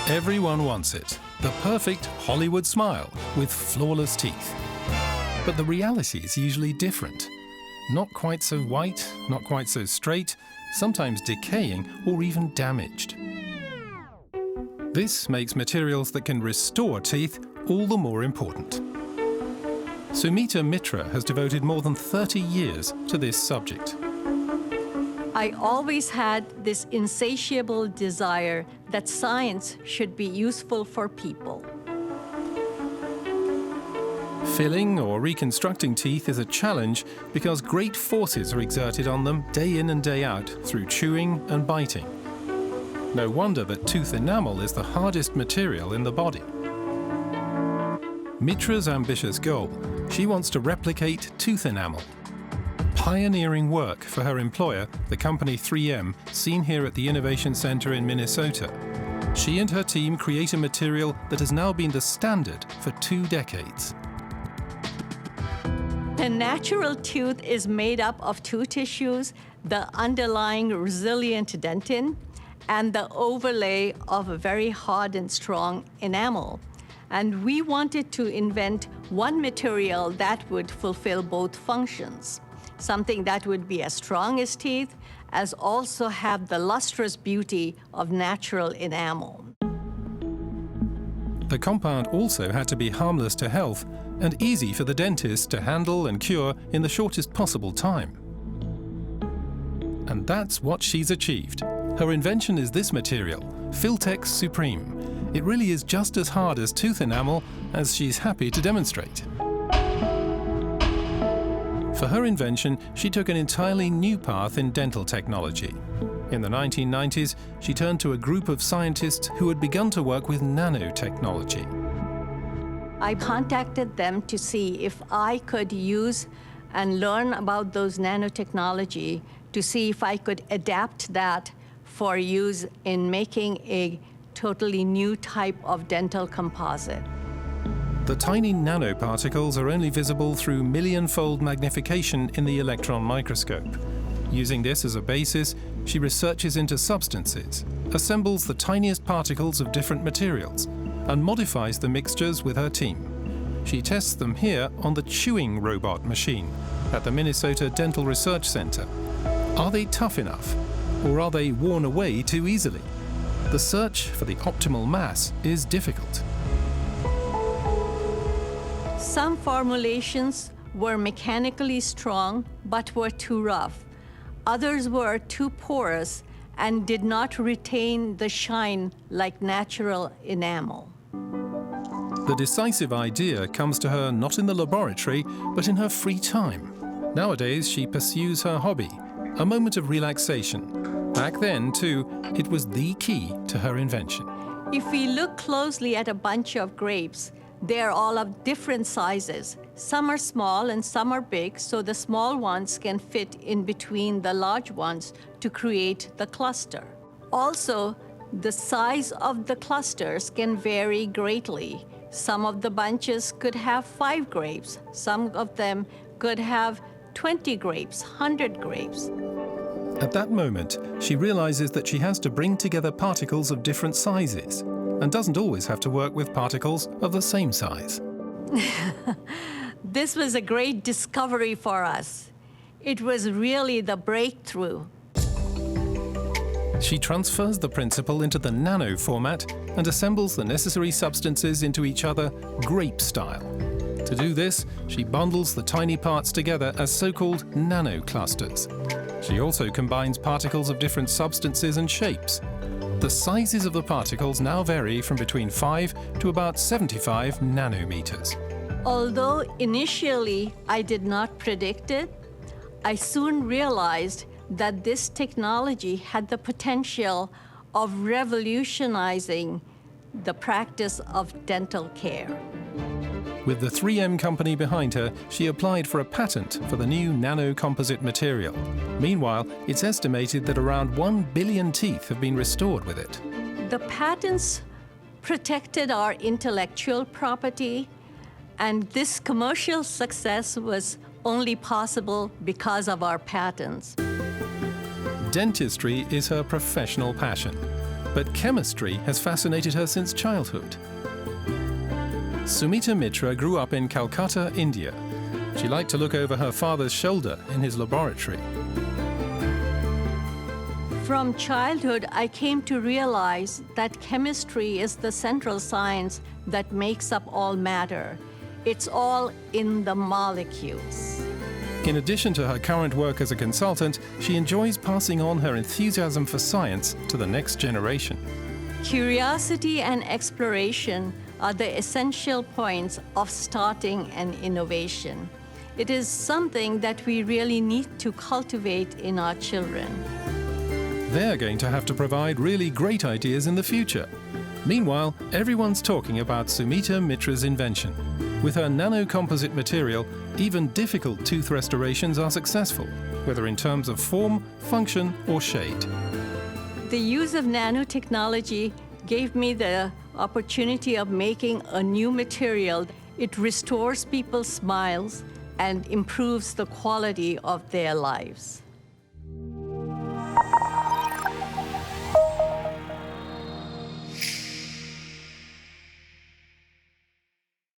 Everyone wants it. The perfect Hollywood smile with flawless teeth. But the reality is usually different. Not quite so white, not quite so straight, sometimes decaying or even damaged. This makes materials that can restore teeth all the more important. Sumita Mitra has devoted more than 30 years to this subject. I always had this insatiable desire that science should be useful for people. Filling or reconstructing teeth is a challenge because great forces are exerted on them day in and day out through chewing and biting. No wonder that tooth enamel is the hardest material in the body. Mitra's ambitious goal: she wants to replicate tooth enamel. Pioneering work for her employer, the company 3M, seen here at the Innovation Center in Minnesota. She and her team create a material that has now been the standard for 2 decades. The natural tooth is made up of 2 tissues, the underlying resilient dentin and the overlay of a very hard and strong enamel. And we wanted to invent one material that would fulfill both functions. Something that would be as strong as teeth, as also have the lustrous beauty of natural enamel. The compound also had to be harmless to health and easy for the dentist to handle and cure in the shortest possible time. And that's what she's achieved. Her invention is this material, Filtex Supreme. It really is just as hard as tooth enamel, as she's happy to demonstrate. For her invention, she took an entirely new path in dental technology. In the 1990s, she turned to a group of scientists who had begun to work with nanotechnology. I contacted them to see if I could use and learn about those nanotechnology to see if I could adapt that for use in making a totally new type of dental composite. The tiny nanoparticles are only visible through million-fold magnification in the electron microscope. Using this as a basis, she researches into substances, assembles the tiniest particles of different materials, and modifies the mixtures with her team. She tests them here on the chewing robot machine at the Minnesota Dental Research Center. Are they tough enough, or are they worn away too easily? The search for the optimal mass is difficult. Some formulations were mechanically strong but were too rough. Others were too porous and did not retain the shine like natural enamel. The decisive idea comes to her not in the laboratory, but in her free time. Nowadays, she pursues her hobby, a moment of relaxation. Back then, too, it was the key to her invention. If we look closely at a bunch of grapes, they're all of different sizes. Some are small and some are big, so the small ones can fit in between the large ones to create the cluster. Also, the size of the clusters can vary greatly. Some of the bunches could have 5 grapes. Some of them could have 20 grapes, 100 grapes. At that moment, she realizes that she has to bring together particles of different sizes, and doesn't always have to work with particles of the same size. This was a great discovery for us. It was really the breakthrough. She transfers the principle into the nano format and assembles the necessary substances into each other grape style. To do this, she bundles the tiny parts together as so-called nanoclusters. She also combines particles of different substances and shapes. The sizes of the particles now vary from between 5 to about 75 nanometers. Although initially I did not predict it, I soon realized that this technology had the potential of revolutionizing the practice of dental care. With the 3M company behind her, she applied for a patent for the new nano-composite material. Meanwhile, it's estimated that around 1 billion teeth have been restored with it. The patents protected our intellectual property, and this commercial success was only possible because of our patents. Dentistry is her professional passion. but chemistry has fascinated her since childhood. Sumita Mitra grew up in Calcutta, India. She liked to look over her father's shoulder in his laboratory. From childhood, I came to realize that chemistry is the central science that makes up all matter. It's all in the molecules. In addition to her current work as a consultant, she enjoys passing on her enthusiasm for science to the next generation. Curiosity and exploration are the essential points of starting an innovation. It is something that we really need to cultivate in our children. They're going to have to provide really great ideas in the future. Meanwhile, everyone's talking about Sumita Mitra's invention. With her nanocomposite material, even difficult tooth restorations are successful, whether in terms of form, function, or shade. The use of nanotechnology gave me the opportunity of making a new material. It restores people's smiles and improves the quality of their lives.